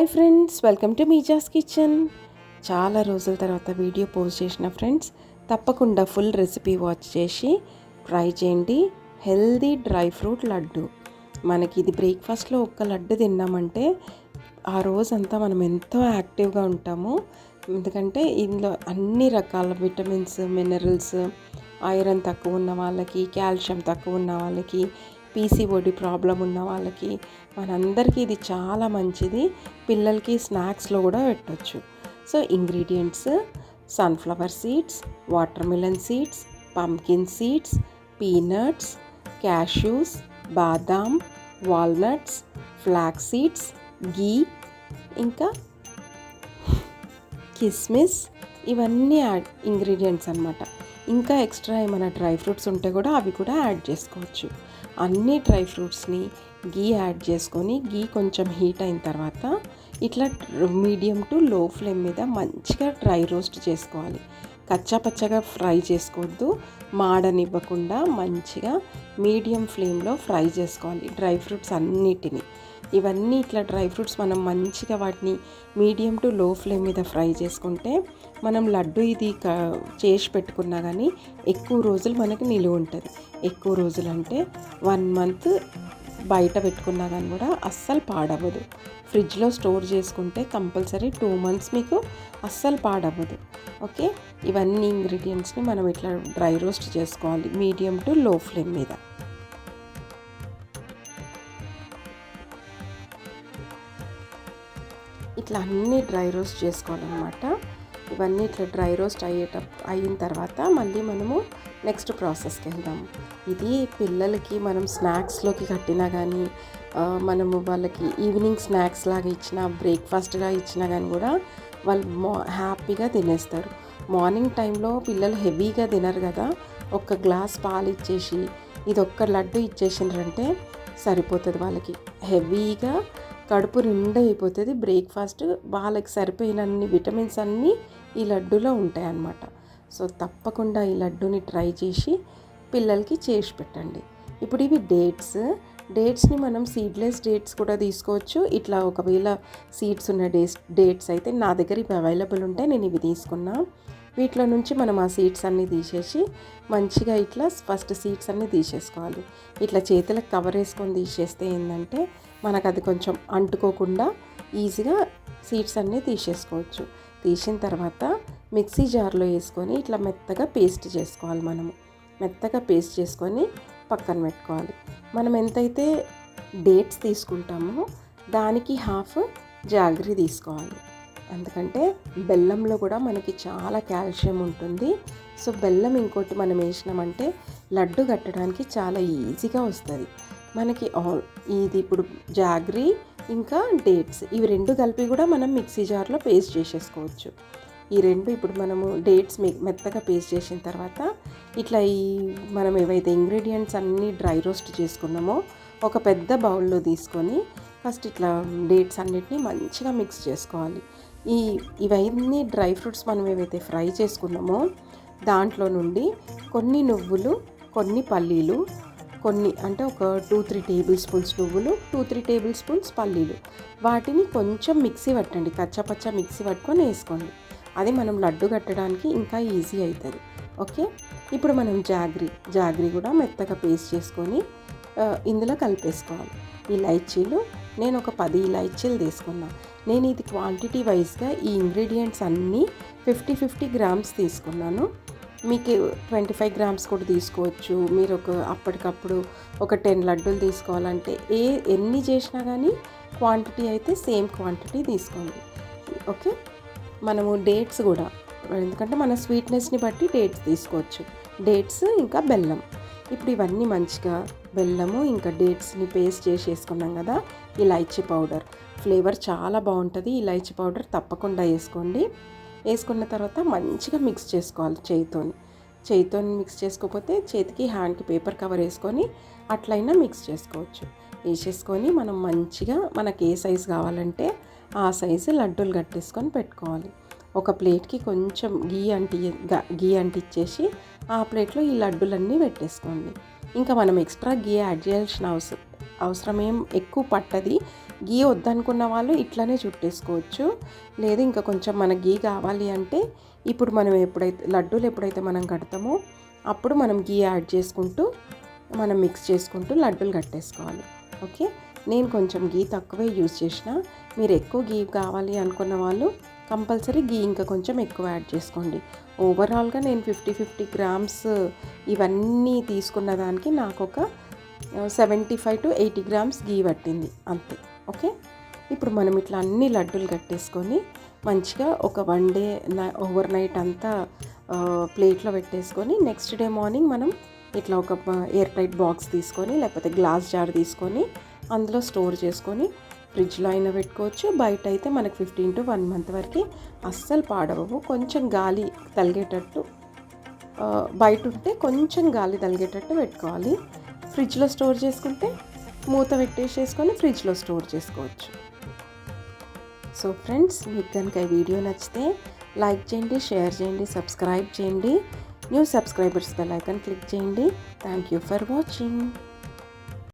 Hi friends, welcome to Meeza's kitchen. చాలా రోజుల తర్వాత వీడియో పోస్ట్ చేసిన ఫ్రెండ్స్, తప్పకుండా ఫుల్ రెసిపీ వాచ్ చేసి ట్రై చేయండి. Healthy dry fruit laddu. మనకి ఇది బ్రేక్ఫాస్ట్లో ఒక్క లడ్డు తిన్నామంటే ఆ రోజంతా మనం ఎంతో యాక్టివ్గా ఉంటాము. ఎందుకంటే ఇందులో అన్ని రకాల విటమిన్స్, మినరల్స్, ఐరన్ తక్కువ ఉన్న వాళ్ళకి, కాల్షియం తక్కువ ఉన్న వాళ్ళకి, పీసీఓడి ప్రాబ్లం ఉన్న వాళ్ళకి, మనందరికీ ఇది చాలా మంచిది. పిల్లలకి స్నాక్స్లో కూడా పెట్టవచ్చు. So ingredients: sunflower seeds, water melon seeds, pumpkin seeds, peanuts, cashews, బాదాం, వాల్నట్స్, ఫ్లాక్స్ సీడ్స్, గీ, ఇంకా కిస్మిస్. ఇవన్నీ ఇంగ్రీడియంట్స్ అన్నమాట. ఇంకా ఎక్స్ట్రా ఏమైనా డ్రై ఫ్రూట్స్ ఉంటే కూడా అవి కూడా యాడ్ చేసుకోవచ్చు. అన్ని డ్రై ఫ్రూట్స్ని గీ యాడ్ చేసుకొని, గీ కొంచెం హీట్ అయిన తర్వాత ఇట్లా మీడియం టు లో ఫ్లేమ్ మీద మంచిగా డ్రై రోస్ట్ చేసుకోవాలి. కచ్చా పచ్చగా ఫ్రై చేసుకోవద్దు, మాడనివ్వకుండా మంచిగా మీడియం ఫ్లేమ్లో ఫ్రై చేసుకోవాలి డ్రై ఫ్రూట్స్ అన్నిటినీ. ఇవన్నీ ఇట్లా డ్రై ఫ్రూట్స్ మనం మంచిగా వాటిని మీడియం టు లో ఫ్లేమ్ మీద ఫ్రై చేసుకుంటే మనం లడ్డు ఇది చేసి పెట్టుకున్నా కానీ ఎక్కువ రోజులు మనకి నిలువ ఉంటుంది. ఎక్కువ రోజులు అంటే 1 month బయట పెట్టుకున్నా కానీ కూడా అస్సలు పాడవ్వదు. ఫ్రిడ్జ్లో స్టోర్ చేసుకుంటే కంపల్సరీ 2 months మీకు అస్సలు పాడవ్వదు. ఓకే, ఇవన్నీ ఇంగ్రీడియంట్స్ని మనం ఇట్లా డ్రై రోస్ట్ చేసుకోవాలి మీడియం టు లో ఫ్లేమ్ మీద. ఇట్లా అన్నీ డ్రై రోస్ట్ చేసుకోవాలన్నమాట. ఇవన్నీ ఇట్లా డ్రై రోస్ట్ అయిన తర్వాత మళ్ళీ మనము నెక్స్ట్ ప్రాసెస్కి వెళ్దాము. ఇది పిల్లలకి మనం స్నాక్స్లోకి కట్టినా కానీ, మనము వాళ్ళకి ఈవినింగ్ స్నాక్స్ లాగా ఇచ్చినా, బ్రేక్ఫాస్ట్గా ఇచ్చినా కానీ కూడా వాళ్ళు హ్యాపీగా తినేస్తారు. మార్నింగ్ టైంలో పిల్లలు హెవీగా తినరు కదా, ఒక్క గ్లాస్ పాలు ఇచ్చేసి ఇది ఒక్క లడ్డు ఇచ్చేసిండ్రంటే సరిపోతుంది. వాళ్ళకి హెవీగా కడుపు నిండా అయిపోతుంది. బ్రేక్ఫాస్ట్ వాళ్ళకి సరిపోయినన్ని విటమిన్స్ అన్నీ ఈ లడ్డూలో ఉంటాయి అన్నమాట. సో తప్పకుండా ఈ లడ్డూని ట్రై చేసి పిల్లలకి చేసి పెట్టండి. ఇప్పుడు ఇవి డేట్స్ని మనం సీడ్లెస్ డేట్స్ కూడా తీసుకోవచ్చు. ఇట్లా ఒకవేళ సీడ్స్ ఉన్న డేట్స్ అయితే నా దగ్గర ఇవి అవైలబుల్ ఉంటే నేను ఇవి తీసుకున్నా. వీటిలో నుంచి మనం ఆ సీడ్స్ అన్నీ తీసేసి మంచిగా ఇట్లా ఫస్ట్ సీడ్స్ అన్నీ తీసేసుకోవాలి. ఇట్లా చేతులకు కవర్ వేసుకొని తీసేస్తే ఏంటంటే మనకు అది కొంచెం అంటుకోకుండా ఈజీగా సీడ్స్ అన్నీ తీసేసుకోవచ్చు. తీసిన తర్వాత మిక్సీ జార్లో వేసుకొని ఇట్లా మెత్తగా పేస్ట్ చేసుకోవాలి. మెత్తగా పేస్ట్ చేసుకొని పక్కన పెట్టుకోవాలి. మనం ఎంతైతే డేట్స్ తీసుకుంటామో దానికి హాఫ్ జాగరీ తీసుకోవాలి. ఎందుకంటే బెల్లంలో కూడా మనకి చాలా కాల్షియం ఉంటుంది. సో బెల్లం ఇంకోటి మనం వేసినామంటే లడ్డు కట్టడానికి చాలా ఈజీగా వస్తుంది మనకి. ఇది ఇప్పుడు జాగరీ ఇంకా డేట్స్, ఇవి 2 కలిపి కూడా మనం మిక్సీ జార్లో పేస్ట్ చేసేసుకోవచ్చు. ఈ 2 ఇప్పుడు మనము డేట్స్ మెత్తగా పేస్ట్ చేసిన తర్వాత ఇట్లా మనం ఏవైతే ఇంగ్రీడియంట్స్ అన్నీ డ్రై రోస్ట్ చేసుకున్నామో ఒక పెద్ద బౌల్లో తీసుకొని ఫస్ట్ ఇట్లా డేట్స్ అన్నిటినీ మంచిగా మిక్స్ చేసుకోవాలి. ఇవన్నీ డ్రై ఫ్రూట్స్ మనం ఏవైతే ఫ్రై చేసుకున్నామో దాంట్లో నుండి కొన్ని నువ్వులు, కొన్ని పల్లీలు, కొన్ని అంటే ఒక 2-3 tablespoons నువ్వులు, 2-3 tablespoons పల్లీలు, వాటిని కొంచెం మిక్సీ పట్టండి. కచ్చపచ్చ మిక్సీ పట్టుకొని వేసుకోండి. అది మనం లడ్డు కట్టడానికి ఇంకా ఈజీ అవుతుంది. ఓకే, ఇప్పుడు మనం జాగరీ కూడా మెత్తగా పేస్ట్ చేసుకొని ఇందులో కలిపేసుకోవాలి. ఇలైచీలు నేను ఒక 10 ఇలైచీలు తీసుకున్నాను. నేను ఇది క్వాంటిటీ వైజ్గా ఈ ఇంగ్రీడియంట్స్ అన్నీ 50 grams తీసుకున్నాను. మీకు 25 grams కూడా తీసుకోవచ్చు. మీరు అప్పటికప్పుడు ఒక 10 లడ్డూలు తీసుకోవాలంటే ఎన్ని చేసినా కానీ క్వాంటిటీ అయితే సేమ్ క్వాంటిటీ తీసుకోండి. ఓకే, మనము డేట్స్ కూడా, ఎందుకంటే మన స్వీట్నెస్ని బట్టి డేట్స్ తీసుకోవచ్చు. డేట్స్ ఇంకా బెల్లం. ఇప్పుడు ఇవన్నీ మంచిగా బెల్లము ఇంకా డేట్స్ని పేస్ట్ చేసేసుకున్నాం కదా. ఇలాచీ పౌడర్ ఫ్లేవర్ చాలా బాగుంటుంది. ఇలాచీ పౌడర్ తప్పకుండా వేసుకోండి. వేసుకున్న తర్వాత మంచిగా మిక్స్ చేసుకోవాలి. చేయితో మిక్స్ చేసుకోకపోతే చేతికి హ్యాండ్కి పేపర్ కవర్ వేసుకొని అట్లయినా మిక్స్ చేసుకోవచ్చు. వేసేసుకొని మనం మంచిగా మనకి ఏ సైజు కావాలంటే ఆ సైజు లడ్డూలు కట్టేసుకొని పెట్టుకోవాలి. ఒక ప్లేట్కి కొంచెం గీ అంటిచ్చేసి ఆ ప్లేట్లో ఈ లడ్డూలన్నీ పెట్టేసుకోండి. ఇంకా మనం ఎక్స్ట్రా గీ యాడ్ చేయాల్సిన అవసరం ఏం ఎక్కువ పట్టది. గీ వద్దనుకున్న వాళ్ళు ఇట్లనే చుట్టేసుకోవచ్చు. లేదు ఇంకా కొంచెం మన గీ కావాలి అంటే ఇప్పుడు మనం లడ్డూలు ఎప్పుడైతే మనం కడతామో అప్పుడు మనం గీ యాడ్ చేసుకుంటూ మనం మిక్స్ చేసుకుంటూ లడ్డూలు కట్టేసుకోవాలి. ఓకే, నేను కొంచెం గీ తక్కువే యూజ్ చేసిన. మీరు ఎక్కువ గీ కావాలి అనుకున్న వాళ్ళు కంపల్సరీ గీ ఇంకా కొంచెం ఎక్కువ యాడ్ చేసుకోండి. ఓవరాల్గా నేను 50 గ్రామ్స్ ఇవన్నీ తీసుకున్న దానికి నాకు ఒక 75 to 80 గ్రామ్స్ గీ పట్టింది అంతే. ఓకే, ఇప్పుడు మనం ఇట్లా అన్ని లడ్డూలు కట్టేసుకొని మంచిగా ఒక 1 డే ఓవర్ నైట్ అంతా ప్లేట్లో పెట్టేసుకొని నెక్స్ట్ డే మార్నింగ్ మనం ఇట్లా ఒక ఎయిర్ టైట్ బాక్స్ తీసుకొని లేకపోతే గ్లాస్ జార్ తీసుకొని అందులో స్టోర్ చేసుకొని ఫ్రిడ్జ్లో అయినా పెట్టుకోవచ్చు. బయట అయితే మనకు 15 to 1 month వరకు అస్సలు పాడవవు. కొంచెం గాలి తలిగేటట్టు బయట ఉంటే కొంచెం గాలి తలిగేటట్టు పెట్టుకోవాలి. ఫ్రిడ్జ్లో స్టోర్ చేసుకుంటే మూత పెట్టేసేసుకొని ఫ్రిడ్జ్లో స్టోర్ చేసుకోవచ్చు. సో ఫ్రెండ్స్, మీకు కనుక ఈ వీడియో నచ్చితే లైక్ చేయండి, షేర్ చేయండి, సబ్స్క్రైబ్ చేయండి. New subscribers bell icon click చేయండి. Thank you for watching.